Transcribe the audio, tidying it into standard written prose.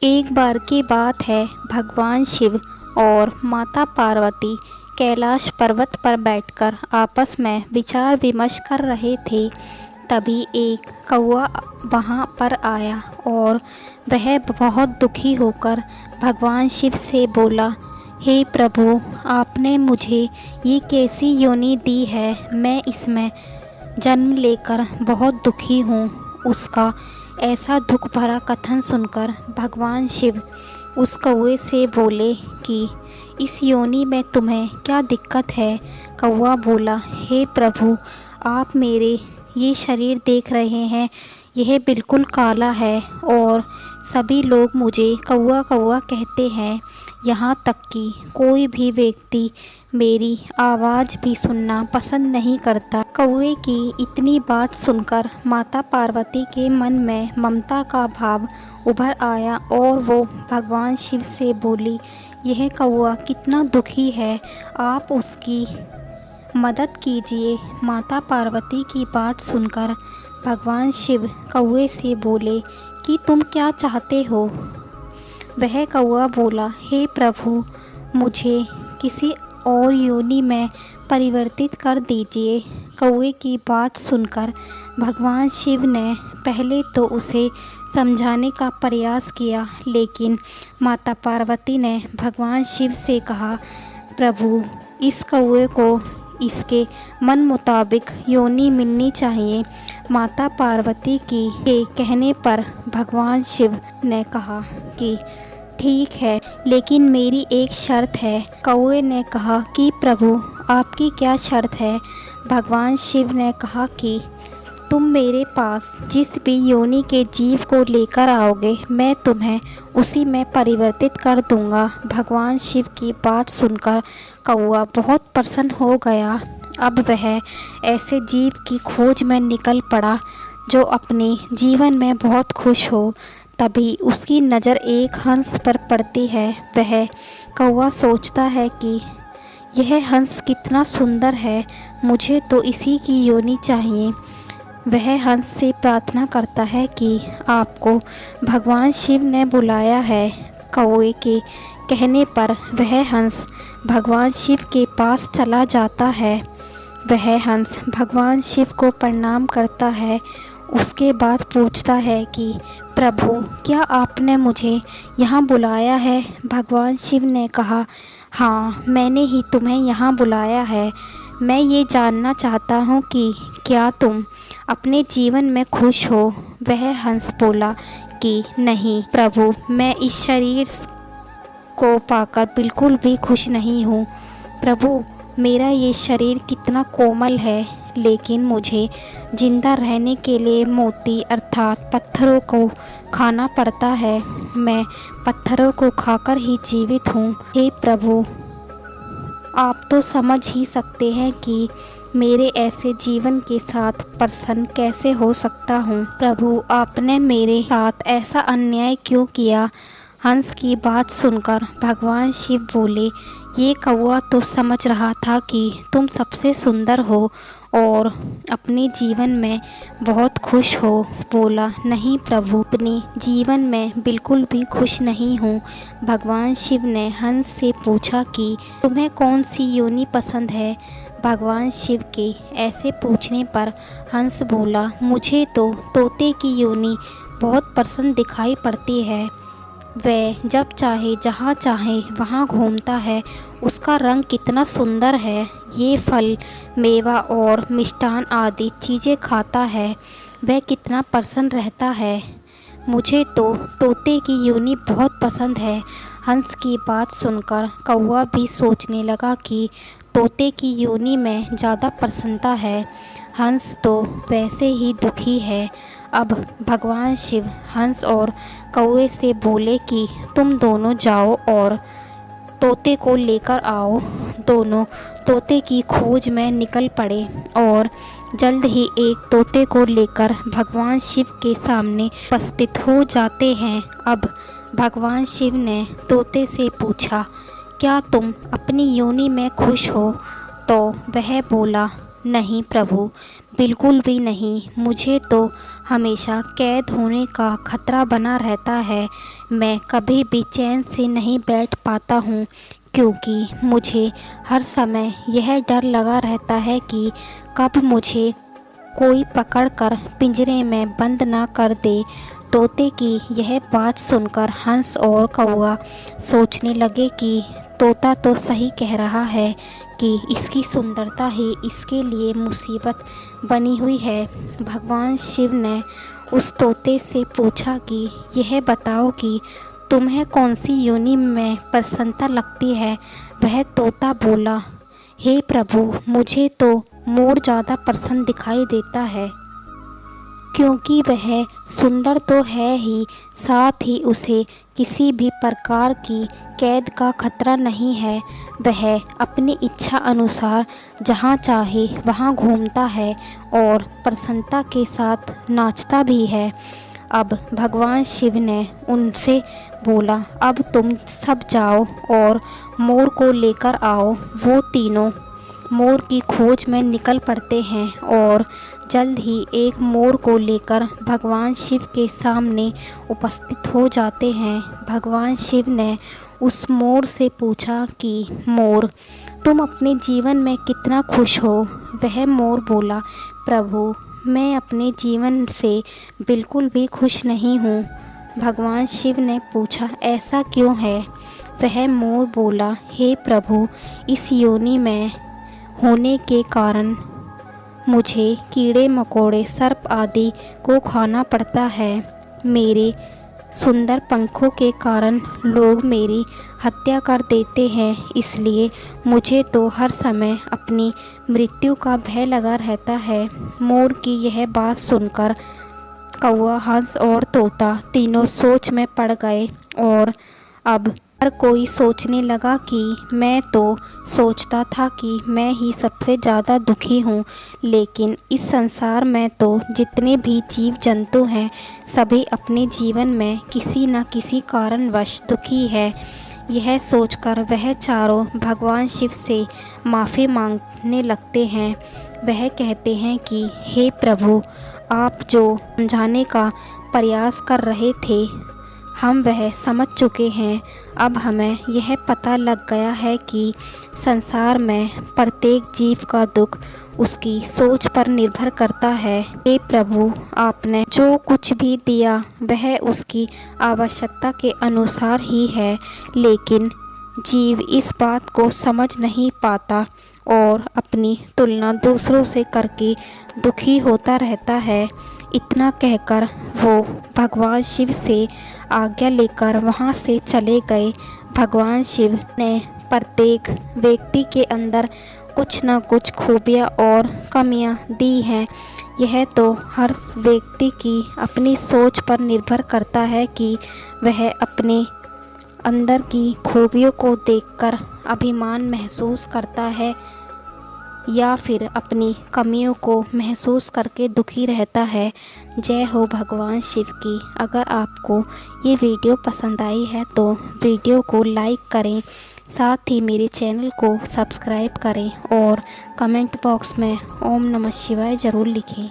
एक बार की बात है, भगवान शिव और माता पार्वती कैलाश पर्वत पर बैठकर आपस में विचार विमर्श कर रहे थे। तभी एक कौवा वहाँ पर आया और वह बहुत दुखी होकर भगवान शिव से बोला, हे प्रभु, आपने मुझे ये कैसी योनि दी है। मैं इसमें जन्म लेकर बहुत दुखी हूँ। उसका ऐसा दुख भरा कथन सुनकर भगवान शिव उस कौवे से बोले कि इस योनि में तुम्हें क्या दिक्कत है। कौवा बोला, हे प्रभु, आप मेरे ये शरीर देख रहे हैं, यह बिल्कुल काला है और सभी लोग मुझे कौवा कौवा कहते हैं। यहाँ तक कि कोई भी व्यक्ति मेरी आवाज़ भी सुनना पसंद नहीं करता। कौवे की इतनी बात सुनकर माता पार्वती के मन में ममता का भाव उभर आया और वो भगवान शिव से बोली, यह कौवा कितना दुखी है, आप उसकी मदद कीजिए। माता पार्वती की बात सुनकर भगवान शिव कौवे से बोले कि तुम क्या चाहते हो। वह कौवा बोला, हे प्रभु, मुझे किसी और योनि में परिवर्तित कर दीजिए। कौवे की बात सुनकर भगवान शिव ने पहले तो उसे समझाने का प्रयास किया, लेकिन माता पार्वती ने भगवान शिव से कहा, प्रभु, इस कौवे को इसके मन मुताबिक योनि मिलनी चाहिए। माता पार्वती के कहने पर भगवान शिव ने कहा कि ठीक है, लेकिन मेरी एक शर्त है। कौवे ने कहा कि प्रभु, आपकी क्या शर्त है। भगवान शिव ने कहा कि तुम मेरे पास जिस भी योनि के जीव को लेकर आओगे, मैं तुम्हें उसी में परिवर्तित कर दूंगा। भगवान शिव की बात सुनकर कौवा बहुत प्रसन्न हो गया। अब वह ऐसे जीव की खोज में निकल पड़ा जो अपने जीवन में बहुत खुश हो। तभी उसकी नज़र एक हंस पर पड़ती है। वह कौवा सोचता है कि यह हंस कितना सुंदर है, मुझे तो इसी की योनि चाहिए। वह हंस से प्रार्थना करता है कि आपको भगवान शिव ने बुलाया है। कौवे के कहने पर वह हंस भगवान शिव के पास चला जाता है। वह हंस भगवान शिव को प्रणाम करता है। उसके बाद पूछता है कि प्रभु, क्या आपने मुझे यहाँ बुलाया है। भगवान शिव ने कहा, हाँ, मैंने ही तुम्हें यहाँ बुलाया है। मैं ये जानना चाहता हूँ कि क्या तुम अपने जीवन में खुश हो। वह हंस बोला कि नहीं प्रभु, मैं इस शरीर को पाकर बिल्कुल भी खुश नहीं हूँ। प्रभु, मेरा ये शरीर कितना कोमल है, लेकिन मुझे जिंदा रहने के लिए मोती अर्थात पत्थरों को खाना पड़ता है। मैं पत्थरों को खाकर ही जीवित हूँ। हे प्रभु, आप तो समझ ही सकते हैं कि मेरे ऐसे जीवन के साथ प्रसन्न कैसे हो सकता हूँ। प्रभु, आपने मेरे साथ ऐसा अन्याय क्यों किया। हंस की बात सुनकर भगवान शिव बोले, ये कौवा तो समझ रहा था कि तुम सबसे सुंदर हो और अपने जीवन में बहुत खुश हो। बोला, नहीं प्रभु, अपने जीवन में बिल्कुल भी खुश नहीं हूँ। भगवान शिव ने हंस से पूछा कि तुम्हें कौन सी योनि पसंद है। भगवान शिव के ऐसे पूछने पर हंस बोला, मुझे तो तोते की योनि बहुत पसंद दिखाई पड़ती है। वह जब चाहे जहाँ चाहे वहाँ घूमता है। उसका रंग कितना सुंदर है। ये फल, मेवा और मिष्ठान आदि चीज़ें खाता है। वह कितना प्रसन्न रहता है। मुझे तो तोते की योनि बहुत पसंद है। हंस की बात सुनकर कौवा भी सोचने लगा कि तोते की योनि में ज़्यादा प्रसन्नता है। हंस तो वैसे ही दुखी है। अब भगवान शिव हंस और कौवे से बोले कि तुम दोनों जाओ और तोते को लेकर आओ। दोनों तोते की खोज में निकल पड़े और जल्द ही एक तोते को लेकर भगवान शिव के सामने उपस्थित हो जाते हैं। अब भगवान शिव ने तोते से पूछा, क्या तुम अपनी योनि में खुश हो। तो वह बोला, नहीं प्रभु, बिल्कुल भी नहीं। मुझे तो हमेशा कैद होने का खतरा बना रहता है। मैं कभी भी चैन से नहीं बैठ पाता हूँ, क्योंकि मुझे हर समय यह डर लगा रहता है कि कब मुझे कोई पकड़कर पिंजरे में बंद ना कर दे। तोते की यह बात सुनकर हंस और कौवा सोचने लगे कि तोता तो सही कह रहा है कि इसकी सुंदरता ही इसके लिए मुसीबत बनी हुई है। भगवान शिव ने उस तोते से पूछा कि यह बताओ कि तुम्हें कौन सी योनि में प्रसन्नता लगती है। वह तोता बोला, हे प्रभु, मुझे तो मोर ज़्यादा प्रसन्न दिखाई देता है, क्योंकि वह सुंदर तो है ही, साथ ही उसे किसी भी प्रकार की कैद का खतरा नहीं है। वह अपनी इच्छा अनुसार जहाँ चाहे वहाँ घूमता है और प्रसन्नता के साथ नाचता भी है। अब भगवान शिव ने उनसे बोला, अब तुम सब जाओ और मोर को लेकर आओ। वो तीनों मोर की खोज में निकल पड़ते हैं और जल्द ही एक मोर को लेकर भगवान शिव के सामने उपस्थित हो जाते हैं। भगवान शिव ने उस मोर से पूछा कि मोर, तुम अपने जीवन में कितना खुश हो। वह मोर बोला, प्रभु, मैं अपने जीवन से बिल्कुल भी खुश नहीं हूँ। भगवान शिव ने पूछा, ऐसा क्यों है। वह मोर बोला, हे प्रभु, इस योनि में होने के कारण मुझे कीड़े मकोड़े सर्प आदि को खाना पड़ता है। मेरे सुंदर पंखों के कारण लोग मेरी हत्या कर देते हैं, इसलिए मुझे तो हर समय अपनी मृत्यु का भय लगा रहता है। मोर की यह बात सुनकर कौवा, हंस और तोता तीनों सोच में पड़ गए और अब हर कोई सोचने लगा कि मैं तो सोचता था कि मैं ही सबसे ज़्यादा दुखी हूँ, लेकिन इस संसार में तो जितने भी जीव जंतु हैं सभी अपने जीवन में किसी न किसी कारणवश दुखी है। यह सोचकर वह चारों भगवान शिव से माफ़ी मांगने लगते हैं। वह कहते हैं कि हे प्रभु, आप जो समझाने का प्रयास कर रहे थे हम वह समझ चुके हैं। अब हमें यह पता लग गया है कि संसार में प्रत्येक जीव का दुख उसकी सोच पर निर्भर करता है। हे प्रभु, आपने जो कुछ भी दिया वह उसकी आवश्यकता के अनुसार ही है, लेकिन जीव इस बात को समझ नहीं पाता और अपनी तुलना दूसरों से करके दुखी होता रहता है। इतना कहकर वो भगवान शिव से आज्ञा लेकर वहाँ से चले गए। भगवान शिव ने प्रत्येक व्यक्ति के अंदर कुछ न कुछ खूबियाँ और कमियाँ दी हैं। यह तो हर व्यक्ति की अपनी सोच पर निर्भर करता है कि वह अपने अंदर की खूबियों को देखकर अभिमान महसूस करता है या फिर अपनी कमियों को महसूस करके दुखी रहता है। जय हो भगवान शिव की। अगर आपको ये वीडियो पसंद आई है तो वीडियो को लाइक करें, साथ ही मेरे चैनल को सब्सक्राइब करें और कमेंट बॉक्स में ओम नमः शिवाय ज़रूर लिखें।